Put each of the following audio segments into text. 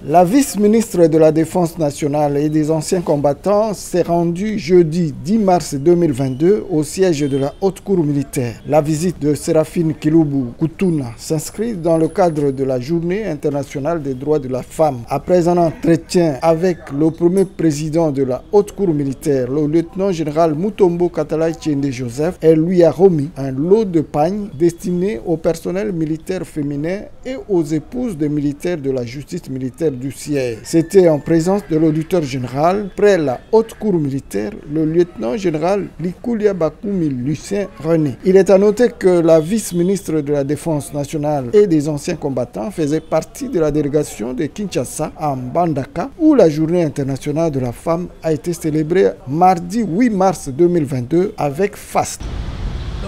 La vice-ministre de la Défense nationale et des anciens combattants s'est rendue jeudi 10 mars 2022 au siège de la Haute Cour militaire. La visite de Séraphine Kilubu Kutuna s'inscrit dans le cadre de la Journée internationale des droits de la femme. Après un entretien avec le premier président de la Haute Cour militaire, le lieutenant-général Mutombo Katala Tchende Joseph, elle lui a remis un lot de pagnes destiné au personnel militaire féminin et aux épouses des militaires de la justice militaire du siège. C'était en présence de l'auditeur général près la Haute Cour militaire, le lieutenant-général Likulia Bakumi Lucien René. Il est à noter que la vice-ministre de la Défense nationale et des anciens combattants faisait partie de la délégation de Kinshasa à Mbandaka, où la Journée internationale de la femme a été célébrée mardi 8 mars 2022 avec faste.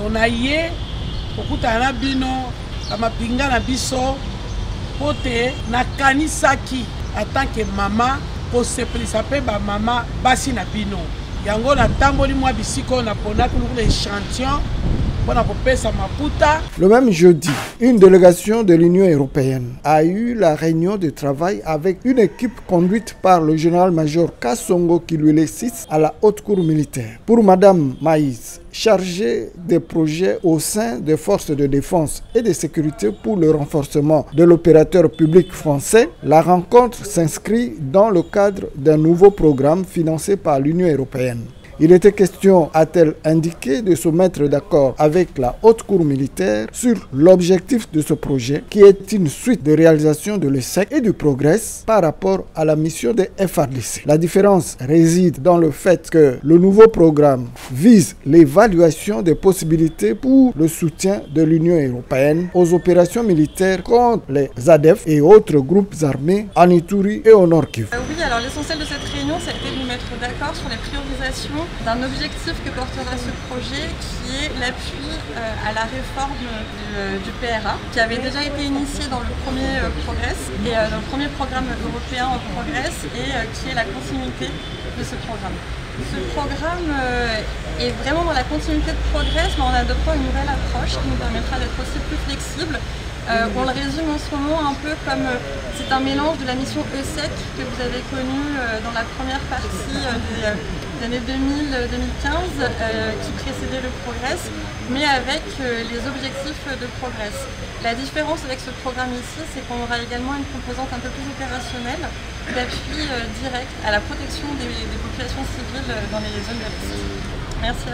On a yé, okutana bino, amapinga na biso, pote na kanisaki en tant que maman, pour se présaper ba maman basi na bino. Yango na tamboli mwa bisiko na pona pour l'échantillon. Le même jeudi, une délégation de l'Union européenne a eu la réunion de travail avec une équipe conduite par le général-major Kassongo Kilwele VI à la Haute Cour militaire. Pour Madame Maïs, chargée des projets au sein des forces de défense et de sécurité pour le renforcement de l'opérateur public français, la rencontre s'inscrit dans le cadre d'un nouveau programme financé par l'Union européenne. Il était question, a-t-elle indiqué, de se mettre d'accord avec la Haute Cour militaire sur l'objectif de ce projet qui est une suite de réalisation de l'ESSEC et du Progress par rapport à la mission des FARDC. La différence réside dans le fait que le nouveau programme vise l'évaluation des possibilités pour le soutien de l'Union européenne aux opérations militaires contre les ADF et autres groupes armés en Ituri et au Nord Kivu. Oui, alors l'essentiel de cette réunion, ça a été de nous mettre d'accord sur les priorisations d'un objectif que portera ce projet qui est l'appui à la réforme du PRA qui avait déjà été initié dans le premier Progress et dans le premier programme européen Progress et qui est la continuité de ce programme. Ce programme est vraiment dans la continuité de Progress mais en adoptant une nouvelle approche qui nous permettra d'être aussi plus flexible. On le résume en ce moment un peu comme c'est un mélange de la mission ESSEC que vous avez connue dans la première partie des années 2000-2015 qui précédait le Progress, mais avec les objectifs de Progress. La différence avec ce programme ici, c'est qu'on aura également une composante un peu plus opérationnelle d'appui direct à la protection des populations civiles dans les zones de risque. Merci.